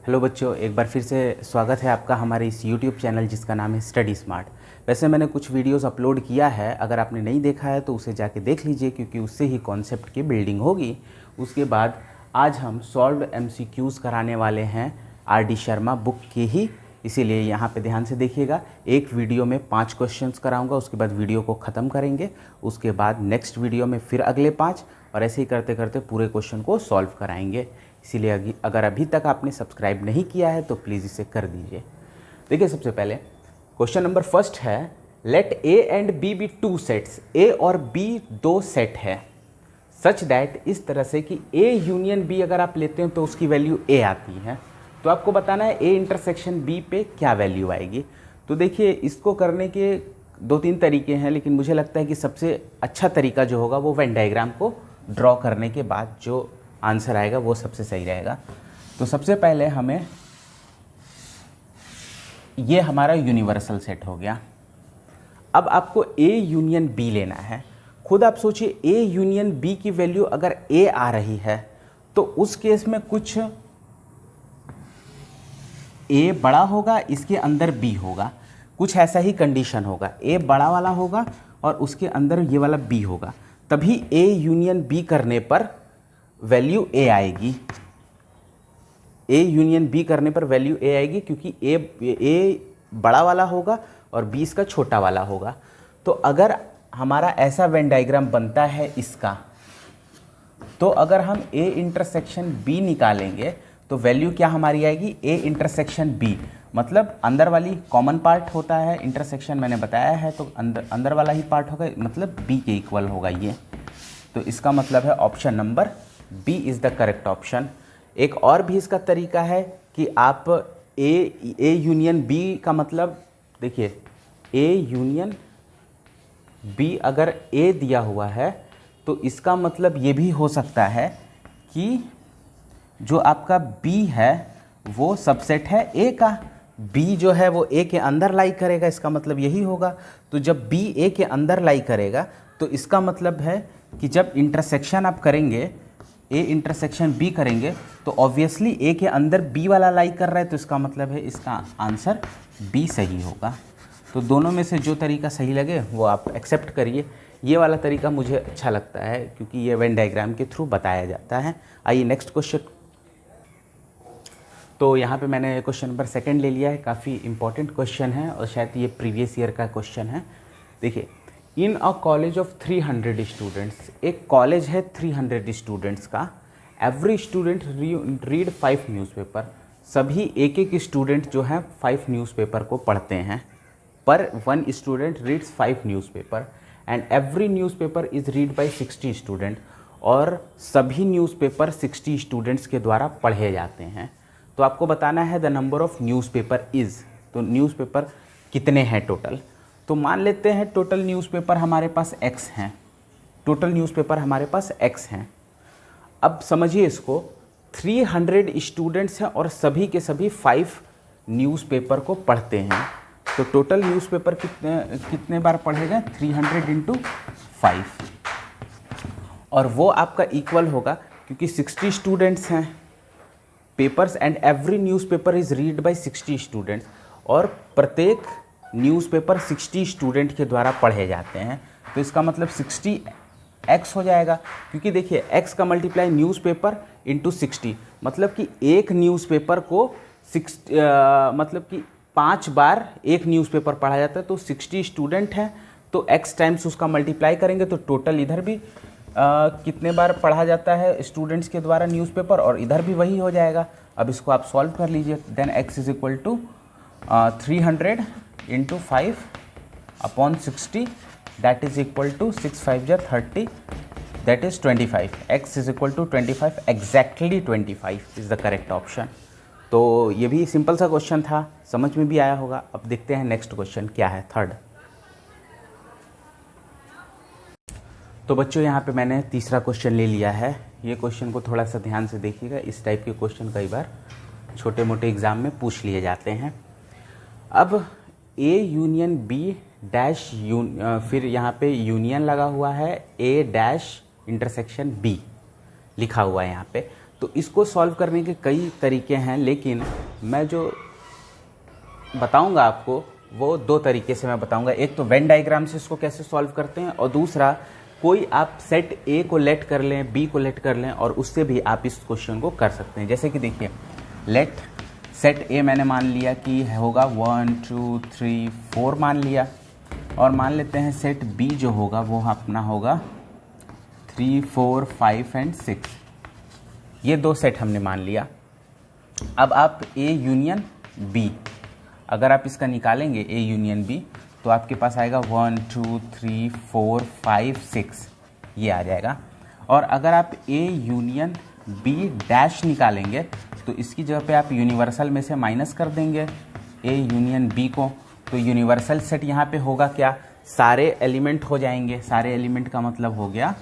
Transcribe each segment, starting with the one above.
Hello बच्चों, एक बार फिर से स्वागत है आपका हमारे इस YouTube चैनल जिसका नाम है स्टडी स्मार्ट। वैसे मैंने कुछ वीडियोस अपलोड किया है, अगर आपने नहीं देखा है तो उसे जाके देख लीजिए क्योंकि उससे ही कॉन्सेप्ट की बिल्डिंग होगी। उसके बाद आज हम सॉल्व्ड MCQs कराने वाले हैं RD शर्मा बुक की ही, इसीलिए यहाँ पे ध्यान से देखिएगा। एक वीडियो में 5 क्वेश्चंस कराऊंगा, उसके बाद वीडियो को ख़त्म करेंगे। उसके बाद नेक्स्ट वीडियो में फिर अगले 5 और ऐसे ही करते करते पूरे क्वेश्चन को सॉल्व कराएंगे। इसीलिए अगर अभी तक आपने सब्सक्राइब नहीं किया है तो प्लीज़ इसे कर दीजिए। देखिए, सबसे पहले क्वेश्चन नंबर फर्स्ट है, let A and B be 2 sets. A और B 2 सेट है सच दैट, इस तरह से कि A यूनियन B अगर आप लेते हैं तो उसकी वैल्यू A आती है। तो आपको बताना है A इंटरसेक्शन B पे क्या वैल्यू आएगी। तो देखिए, इसको करने के 2-3 तरीके हैं, लेकिन मुझे लगता है कि सबसे अच्छा तरीका जो होगा वो वेन डायग्राम को ड्रॉ करने के बाद जो आंसर आएगा वो सबसे सही रहेगा। तो सबसे पहले हमें ये हमारा यूनिवर्सल सेट हो गया। अब आपको A यूनियन B लेना है। खुद आप सोचिए, A यूनियन B की वैल्यू अगर A आ रही है तो उस केस में कुछ A बड़ा होगा, इसके अंदर B होगा, कुछ ऐसा ही कंडीशन होगा। A बड़ा वाला होगा और उसके अंदर ये वाला B होगा, तभी A यूनियन B करने पर वैल्यू A आएगी। A यूनियन B करने पर वैल्यू A आएगी क्योंकि A बड़ा वाला होगा और B इसका छोटा वाला होगा। तो अगर हमारा ऐसा वेन डायग्राम बनता है इसका, तो अगर हम A इंटरसेक्शन B निकालेंगे तो वैल्यू क्या हमारी आएगी, A इंटरसेक्शन B। मतलब अंदर वाली कॉमन पार्ट होता है, इंटरसेक्शन मैंने बताया है, तो अंदर वाला ही पार्ट होगा, मतलब B के इक्वल होगा ये। तो इसका मतलब है option number B is the correct option. एक और भी इसका तरीका है कि आप A यूनियन B का मतलब देखिए, A यूनियन B अगर A दिया हुआ है तो इसका मतलब ये भी हो सकता है कि जो आपका B है वो सबसेट है A का। B जो है वो A के अंदर लाई करेगा, इसका मतलब यही होगा। तो जब B A के अंदर लाई करेगा तो इसका मतलब है कि जब इंटरसेक्शन आप करेंगे, A इंटरसेक्शन B करेंगे, तो ऑब्वियसली A के अंदर B वाला लाई कर रहा है, तो इसका मतलब है इसका आंसर B सही होगा। तो दोनों में से जो तरीका सही लगे वो आप एक्सेप्ट करिए। ये वाला तरीका मुझे अच्छा लगता है क्योंकि ये वेन डायग्राम के थ्रू बताया जाता है। आइए नेक्स्ट क्वेश्चन। तो यहाँ पे मैंने क्वेश्चन नंबर 2 ले लिया है। काफ़ी इंपॉर्टेंट क्वेश्चन है और शायद ये प्रीवियस ईयर का क्वेश्चन है। देखिए, इन अ कॉलेज ऑफ 300 स्टूडेंट्स, एक कॉलेज है 300 स्टूडेंट्स का, एवरी स्टूडेंट रीड 5 न्यूज़पेपर। सभी एक स्टूडेंट जो है 5 न्यूज़पेपर को पढ़ते हैं, पर 1 student reads 5 newspaper and every newspaper is read by 60 student. और सभी न्यूज़पेपर 60 स्टूडेंट्स के द्वारा पढ़े जाते हैं। तो आपको बताना है the number of newspaper is, तो न्यूज़पेपर कितने हैं टोटल। तो मान लेते हैं टोटल न्यूज़पेपर हमारे पास X हैं, टोटल न्यूज़पेपर हमारे पास X हैं। अब समझिए इसको, 300 स्टूडेंट्स हैं और सभी के सभी 5 न्यूज़पेपर को पढ़ते हैं। तो टोटल न्यूज़पेपर कितने बार पढ़े गए, 300 इंटू 5, और वो आपका इक्वल होगा क्योंकि 60 स्टूडेंट्स हैं papers and every newspaper is read by 60 students, और प्रत्येक न्यूज़पेपर 60 स्टूडेंट के द्वारा पढ़े जाते हैं। तो इसका मतलब 60x हो जाएगा, क्योंकि देखिए x का मल्टीप्लाई न्यूज़पेपर इंटू 60, मतलब कि एक न्यूज़पेपर को मतलब कि 5 बार एक न्यूज़पेपर पढ़ा जाता है। तो 60 स्टूडेंट हैं तो x टाइम्स उसका मल्टीप्लाई करेंगे तो टोटल इधर भी कितने बार पढ़ा जाता है स्टूडेंट्स के द्वारा न्यूज़पेपर, और इधर भी वही हो जाएगा। अब इसको आप सॉल्व कर लीजिए। Then x is equal to 300 into 5 upon 60, that is equal to 6 5 जा 30, that is 25। x is equal to 25, exactly 25 is the correct option. तो ये भी सिंपल सा क्वेश्चन था, समझ में भी आया होगा। अब देखते हैं नेक्स्ट क्वेश्चन क्या है, 3rd। तो बच्चों, यहाँ पे मैंने तीसरा क्वेश्चन ले लिया है। ये क्वेश्चन को थोड़ा सा ध्यान से देखिएगा, इस टाइप के क्वेश्चन कई बार छोटे मोटे एग्ज़ाम में पूछ लिए जाते हैं। अब A यूनियन B डैश फिर यहाँ पे यूनियन लगा हुआ है A डैश इंटरसेक्शन B लिखा हुआ है यहाँ पे। तो इसको सॉल्व करने के कई तरीके हैं, लेकिन मैं जो बताऊंगा आपको वो दो तरीके से मैं बताऊंगा। एक तो वेन डायग्राम से इसको कैसे सॉल्व करते हैं, और दूसरा कोई आप सेट ए को लेट कर लें, बी को लेट कर लें, और उससे भी आप इस क्वेश्चन को कर सकते हैं। जैसे कि देखिए, लेट सेट ए मैंने मान लिया कि होगा 1 2 3 4 मान लिया, और मान लेते हैं सेट बी जो होगा वो अपना होगा 3 4 5 एंड 6। ये दो सेट हमने मान लिया। अब आप ए यूनियन बी, अगर आप इसका निकालेंगे ए यूनियन बी, तो आपके पास आएगा 1 2 3 4 5 6, ये आ जाएगा। और अगर आप ए यूनियन बी डैश निकालेंगे तो इसकी जगह पे आप यूनिवर्सल में से माइनस कर देंगे ए यूनियन बी को, तो यूनिवर्सल सेट यहाँ पे होगा क्या, सारे एलिमेंट हो जाएंगे। सारे एलिमेंट का मतलब हो गया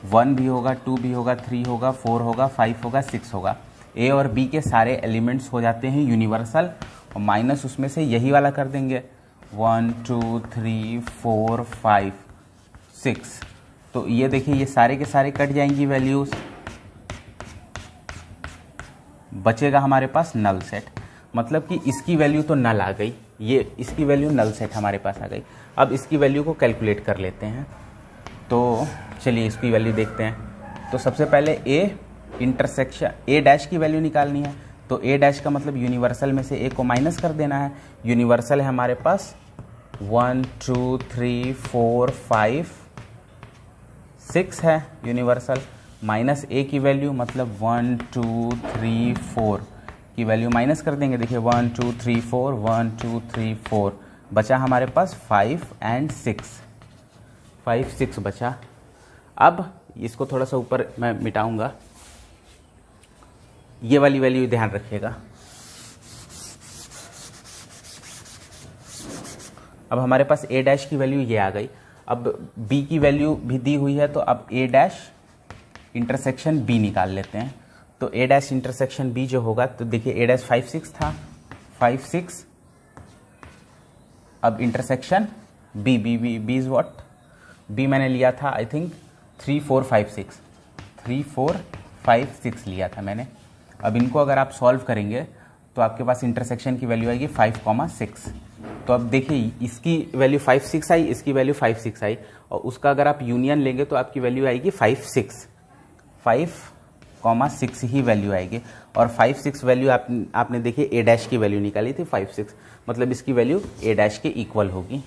1 भी होगा, 2 भी होगा, 3 होगा, 4 होगा, 5 होगा, 6 होगा। ए और बी के सारे एलिमेंट्स हो जाते हैं यूनिवर्सल, और माइनस उसमें से यही वाला कर देंगे 1 2 3 4 5 6। तो ये देखिए, ये सारे के सारे कट जाएंगी वैल्यूज, बचेगा हमारे पास नल सेट। मतलब कि इसकी वैल्यू तो नल आ गई, ये इसकी वैल्यू नल सेट हमारे पास आ गई। अब इसकी वैल्यू को कैलकुलेट कर लेते हैं। तो चलिए इसकी वैल्यू देखते हैं। तो सबसे पहले ए इंटरसेक्शन ए डैश की वैल्यू निकालनी है। तो ए डैश का मतलब यूनिवर्सल में से ए को माइनस कर देना है। यूनिवर्सल है हमारे पास 1 2 3 4 5 6 है यूनिवर्सल, माइनस ए की वैल्यू मतलब 1 2 3 4 की वैल्यू माइनस कर देंगे। देखिए 1 2 3 4 1 2 3 4 बचा हमारे पास 5 एंड 6, 5 6 बचा। अब इसको थोड़ा सा ऊपर मैं मिटाऊंगा, ये वाली वैल्यू ध्यान रखिएगा। अब हमारे पास ए डैश की वैल्यू ये आ गई। अब बी की वैल्यू भी दी हुई है, तो अब ए डैश इंटरसेक्शन बी निकाल लेते हैं। तो ए डैश इंटरसेक्शन बी जो होगा, तो देखिए ए डैश 5 6 था, 5 6। अब intersection B, B B B is what, B मैंने लिया था आई थिंक 3 4 5 6, 3 4 5 6 लिया था मैंने। अब इनको अगर आप सॉल्व करेंगे तो आपके पास इंटरसेक्शन की वैल्यू आएगी 5,6। तो अब देखिए इसकी वैल्यू 5 6 आई, इसकी वैल्यू 5 6 आई, और उसका अगर आप यूनियन लेंगे तो आपकी वैल्यू आएगी 5 6, 5,6 ही वैल्यू आएगी। और 5 6 वैल्यू आपने देखिए ए डैश की वैल्यू निकाली थी 5 6, मतलब इसकी वैल्यू ए डैश के इक्वल होगी।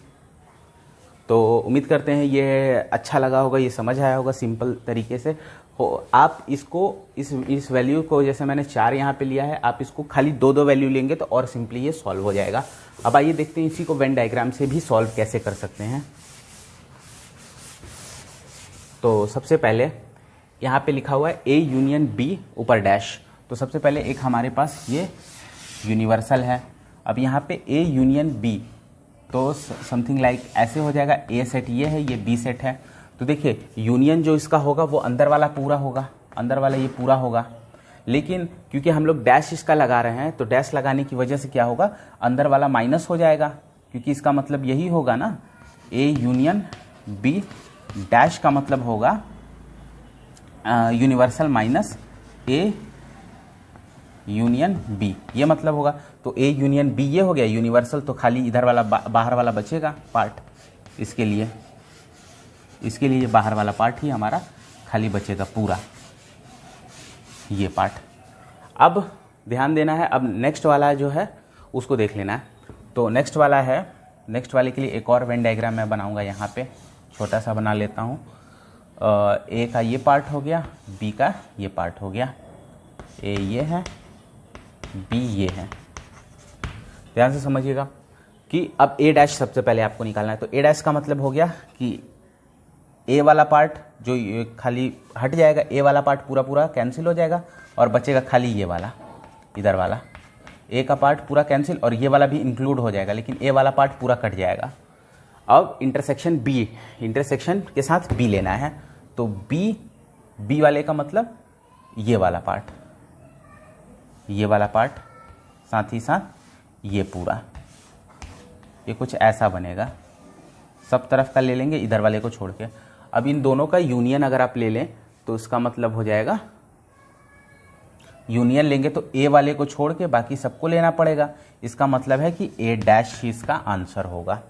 तो उम्मीद करते हैं ये अच्छा लगा होगा, ये समझ आया होगा सिंपल तरीके से। हो आप इसको इस वैल्यू को, जैसे मैंने 4 यहाँ पे लिया है, आप इसको खाली 2 वैल्यू लेंगे तो और सिंपली ये सॉल्व हो जाएगा। अब आइए देखते हैं इसी को वेन डायग्राम से भी सॉल्व कैसे कर सकते हैं। तो सबसे पहले यहाँ पे लिखा हुआ है ए यूनियन बी ऊपर डैश। तो सबसे पहले एक हमारे पास ये यूनिवर्सल है। अब यहाँ पे ए यूनियन बी, तो समथिंग लाइक ऐसे हो जाएगा, ए सेट ये है, ये बी सेट है। तो देखिए यूनियन जो इसका होगा वो अंदर वाला पूरा होगा, अंदर वाला ये पूरा होगा। लेकिन क्योंकि हम लोग डैश इसका लगा रहे हैं, तो डैश लगाने की वजह से क्या होगा, अंदर वाला माइनस हो जाएगा, क्योंकि इसका मतलब यही होगा ना, ए यूनियन बी डैश का मतलब होगा universal minus A union B, ये मतलब होगा। तो ए यूनियन बी ये हो गया यूनिवर्सल, तो खाली इधर वाला बाहर वाला बचेगा पार्ट, इसके लिए ये बाहर वाला पार्ट ही हमारा खाली बचेगा पूरा, ये पार्ट। अब ध्यान देना है, अब नेक्स्ट वाला जो है उसको देख लेना है। तो नेक्स्ट वाला है, नेक्स्ट वाले के लिए एक और वेन डायग्राम मैं बनाऊंगा, यहाँ पे छोटा सा बना लेता हूँ। ए का ये पार्ट हो गया, बी का ये पार्ट हो गया, ए ये है, बी ये है। ध्यान से समझिएगा कि अब ए डैश सबसे पहले आपको निकालना है। तो ए डैश का मतलब हो गया कि ए वाला पार्ट जो खाली हट जाएगा, ए वाला पार्ट पूरा कैंसिल हो जाएगा और बचेगा खाली ये वाला, इधर वाला ए का पार्ट पूरा कैंसिल, और ये वाला भी इंक्लूड हो जाएगा, लेकिन ए वाला पार्ट पूरा कट जाएगा। अब इंटरसेक्शन बी, इंटरसेक्शन के साथ बी लेना है। तो बी वाले का मतलब ये वाला पार्ट, ये वाला पार्ट, साथ ही साथ ये पूरा, ये कुछ ऐसा बनेगा। सब तरफ का ले लेंगे, इधर वाले को छोड़ के। अब इन दोनों का यूनियन अगर आप ले लें तो इसका मतलब हो जाएगा यूनियन लेंगे तो ए वाले को छोड़ के बाकी सबको लेना पड़ेगा। इसका मतलब है कि ए डैश ही इसका आंसर होगा,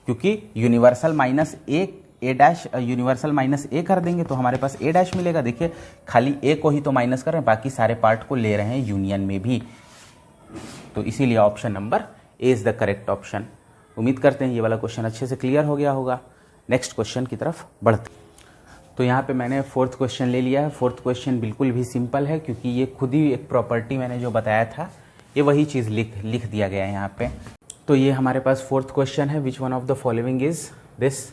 क्योंकि यूनिवर्सल माइनस ए डैश यूनिवर्सल माइनस ए कर देंगे तो हमारे पास ए डैश मिलेगा। देखिए खाली ए को ही तो माइनस कर रहे हैं, बाकी सारे पार्ट को ले रहे हैं यूनियन में भी, तो इसीलिए option number A is the correct option. उम्मीद करते हैं ये वाला क्वेश्चन अच्छे से क्लियर हो गया होगा। नेक्स्ट क्वेश्चन की तरफ बढ़ते। तो यहाँ पे मैंने फोर्थ क्वेश्चन ले लिया है। फोर्थ क्वेश्चन बिल्कुल भी सिंपल है, क्योंकि ये खुद ही एक प्रॉपर्टी मैंने जो बताया था ये वही चीज़ लिख दिया गया है यहाँ पे। तो ये हमारे पास फोर्थ क्वेश्चन है, which one of the following is this,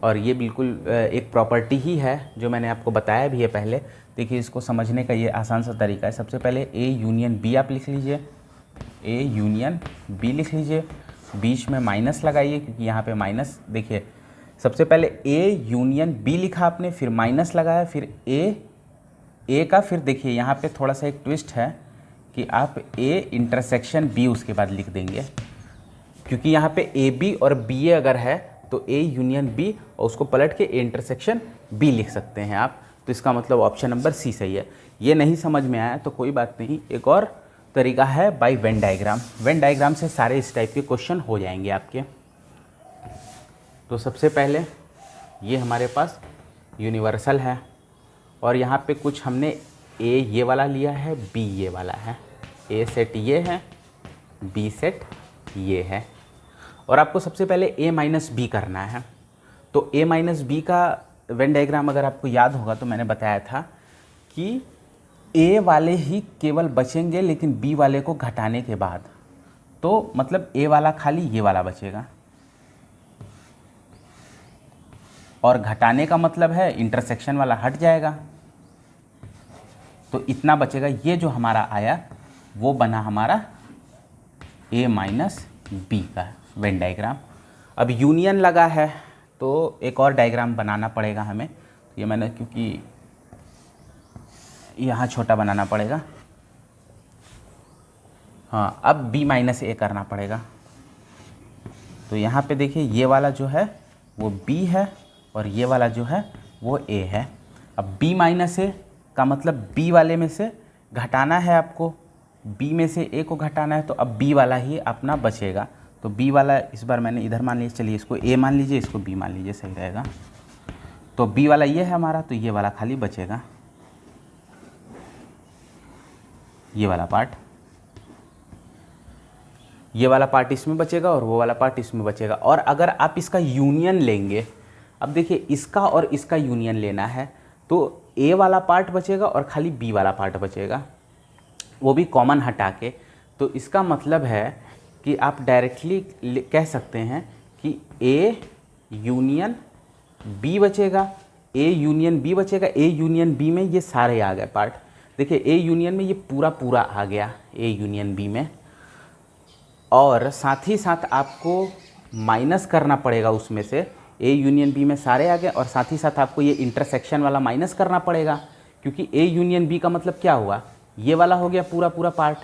और ये बिल्कुल एक प्रॉपर्टी ही है जो मैंने आपको बताया भी है पहले। देखिए इसको समझने का ये आसान सा तरीका है। सबसे पहले ए यूनियन बी आप लिख लीजिए, ए यूनियन बी लिख लीजिए, बीच में माइनस लगाइए क्योंकि यहाँ पे माइनस, देखिए सबसे पहले ए यूनियन बी लिखा आपने, फिर माइनस लगाया, फिर ए का, फिर देखिए यहाँ पे थोड़ा सा एक ट्विस्ट है कि आप ए इंटरसेक्शन बी उसके बाद लिख देंगे, क्योंकि यहाँ पे ए बी और बी ए अगर है तो ए यूनियन बी और उसको पलट के ए इंटरसेक्शन बी लिख सकते हैं आप। तो इसका मतलब ऑप्शन नंबर सी सही है। ये नहीं समझ में आया तो कोई बात नहीं, एक और तरीका है by Venn diagram. Venn diagram से सारे इस टाइप के क्वेश्चन हो जाएंगे आपके। तो सबसे पहले ये हमारे पास यूनिवर्सल है और यहाँ पे कुछ हमने ए ये वाला लिया है, बी ये वाला है, ए सेट ये है, बी सेट ये है, और आपको सबसे पहले ए माइनस बी करना है। तो ए माइनस बी का वेन डायग्राम अगर आपको याद होगा तो मैंने बताया था कि ए वाले ही केवल बचेंगे, लेकिन बी वाले को घटाने के बाद, तो मतलब ए वाला खाली ये वाला बचेगा, और घटाने का मतलब है इंटरसेक्शन वाला हट जाएगा, तो इतना बचेगा। ये जो हमारा आया वो बना हमारा ए माइनस बी का वेन डायग्राम। अब यूनियन लगा है तो एक और डायग्राम बनाना पड़ेगा हमें। ये मैंने, क्योंकि यहाँ छोटा बनाना पड़ेगा, हाँ अब बी माइनस ए करना पड़ेगा। तो यहाँ पे देखिए ये वाला जो है वो बी है और ये वाला जो है वो ए है। अब बी माइनस ए का मतलब बी वाले में से घटाना है आपको, बी में से ए को घटाना है, तो अब बी वाला ही अपना बचेगा। तो बी वाला इस बार मैंने इधर मान लिया, चलिए इसको ए मान लीजिए, इसको बी मान लीजिए, सही रहेगा। तो बी वाला ये है हमारा, तो ये वाला खाली बचेगा, ये वाला पार्ट, ये वाला पार्ट इसमें बचेगा और वो वाला पार्ट इसमें बचेगा। और अगर आप इसका यूनियन लेंगे, अब देखिए इसका और इसका यूनियन लेना है, तो ए वाला पार्ट बचेगा और खाली बी वाला पार्ट बचेगा, वो भी कॉमन हटा के। तो इसका मतलब है कि आप डायरेक्टली कह सकते हैं कि ए यूनियन बी बचेगा, ए यूनियन बी बचेगा, ए यूनियन बी में ये सारे आ गए पार्ट। देखिए ए यूनियन में ये पूरा आ गया ए यूनियन बी में, और साथ ही साथ आपको माइनस करना पड़ेगा उसमें से, ए यूनियन बी में सारे आ गए, और साथ ही साथ आपको ये इंटरसेक्शन वाला माइनस करना पड़ेगा, क्योंकि ए यूनियन बी का मतलब क्या हुआ, ये वाला हो गया पूरा पार्ट।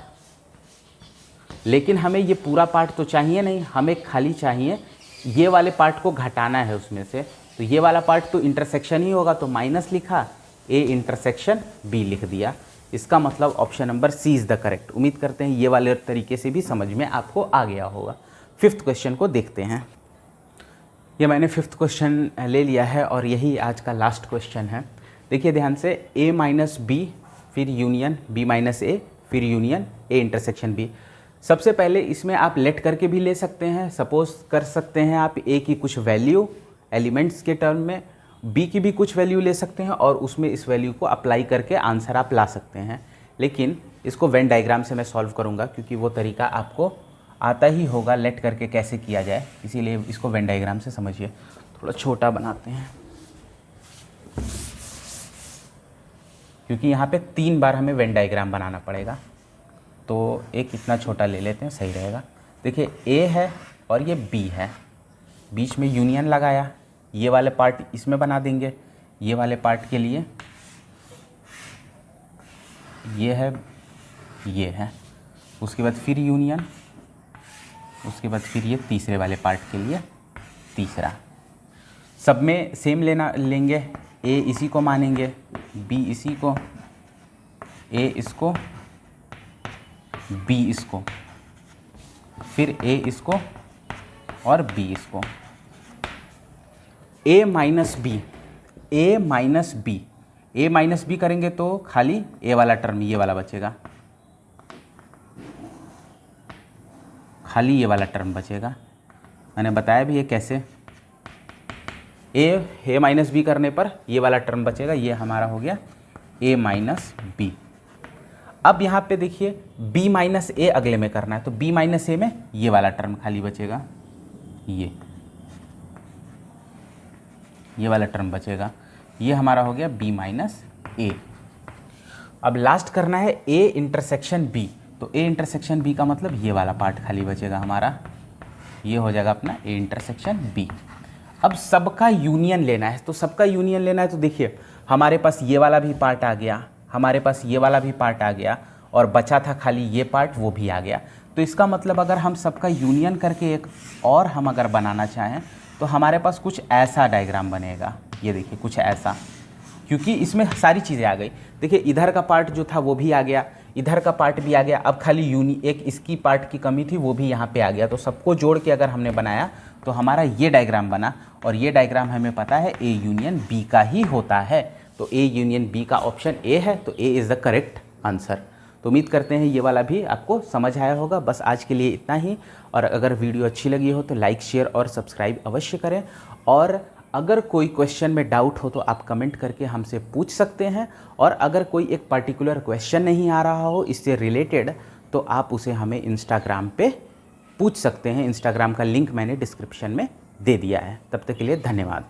लेकिन हमें ये पूरा पार्ट तो चाहिए नहीं, हमें खाली चाहिए ये वाले पार्ट को घटाना है उसमें से। तो ये वाला पार्ट तो इंटरसेक्शन ही होगा, तो माइनस लिखा, ए इंटरसेक्शन बी लिख दिया। इसका मतलब option number C is the correct. उम्मीद करते हैं ये वाले तरीके से भी समझ में आपको आ गया होगा। फिफ्थ क्वेश्चन को देखते हैं। ये मैंने फिफ्थ क्वेश्चन ले लिया है और यही आज का लास्ट क्वेश्चन है। देखिए ध्यान से, ए माइनस बी, फिर यूनियन बी माइनस ए, फिर यूनियन ए इंटरसेक्शन बी। सबसे पहले इसमें आप लेट करके भी ले सकते हैं, सपोज कर सकते हैं आप ए की कुछ वैल्यू एलिमेंट्स के टर्म में, बी की भी कुछ वैल्यू ले सकते हैं और उसमें इस वैल्यू को अप्लाई करके आंसर आप ला सकते हैं। लेकिन इसको वेन डायग्राम से मैं सॉल्व करूँगा, क्योंकि वो तरीका आपको आता ही होगा लेट करके कैसे किया जाए, इसीलिए इसको वेन डायग्राम से समझिए। थोड़ा छोटा बनाते हैं, क्योंकि यहाँ पे 3 बार हमें वेन डायग्राम बनाना पड़ेगा, तो एक इतना छोटा ले लेते हैं, सही रहेगा। देखिए ए है और ये बी है, बीच में यूनियन लगाया, ये वाले पार्ट इसमें बना देंगे, ये वाले पार्ट के लिए ये है, उसके बाद फिर यूनियन, उसके बाद फिर ये तीसरे वाले पार्ट के लिए तीसरा। सब में सेम लेंगे, ए इसी को मानेंगे, बी इसी को, ए इसको बी इसको, फिर ए इसको और बी इसको। ए माइनस बी, ए माइनस बी, ए माइनस बी करेंगे तो खाली ए वाला टर्म ये वाला बचेगा, खाली ये वाला टर्म बचेगा। मैंने बताया भी ये कैसे, ए माइनस बी करने पर ये वाला टर्म बचेगा, ये हमारा हो गया ए माइनस बी। अब यहाँ पे देखिए b माइनस ए अगले में करना है, तो b माइनस ए में ये वाला टर्म खाली बचेगा, ये वाला टर्म बचेगा, ये हमारा हो गया b माइनस ए। अब लास्ट करना है a इंटरसेक्शन b, तो a इंटरसेक्शन b का मतलब ये वाला पार्ट खाली बचेगा हमारा, ये हो जाएगा अपना a इंटरसेक्शन b। अब सबका यूनियन लेना है, तो सबका यूनियन लेना है तो देखिए हमारे पास ये वाला भी पार्ट आ गया, हमारे पास ये वाला भी पार्ट आ गया, और बचा था खाली ये पार्ट, वो भी आ गया। तो इसका मतलब अगर हम सबका यूनियन करके एक और हम अगर बनाना चाहें तो हमारे पास कुछ ऐसा डायग्राम बनेगा, ये देखिए कुछ ऐसा, क्योंकि इसमें सारी चीज़ें आ गई। देखिए इधर का पार्ट जो था वो भी आ गया, इधर का पार्ट भी आ गया, अब खाली एक इसकी पार्ट की कमी थी वो भी यहाँ पे आ गया। तो सबको जोड़ के अगर हमने बनाया तो हमारा ये डायग्राम बना, और ये डायग्राम हमें पता है ए यूनियन बी का ही होता है। तो ए यूनियन बी का ऑप्शन ए है, तो A is the correct answer. तो उम्मीद करते हैं ये वाला भी आपको समझ आया होगा। बस आज के लिए इतना ही, और अगर वीडियो अच्छी लगी हो तो लाइक शेयर और सब्सक्राइब अवश्य करें। और अगर कोई क्वेश्चन में डाउट हो तो आप कमेंट करके हमसे पूछ सकते हैं, और अगर कोई एक पर्टिकुलर क्वेश्चन नहीं आ रहा हो इससे रिलेटेड तो आप उसे हमें इंस्टाग्राम पे पूछ सकते हैं। इंस्टाग्राम का लिंक मैंने डिस्क्रिप्शन में दे दिया है। तब तक के लिए धन्यवाद।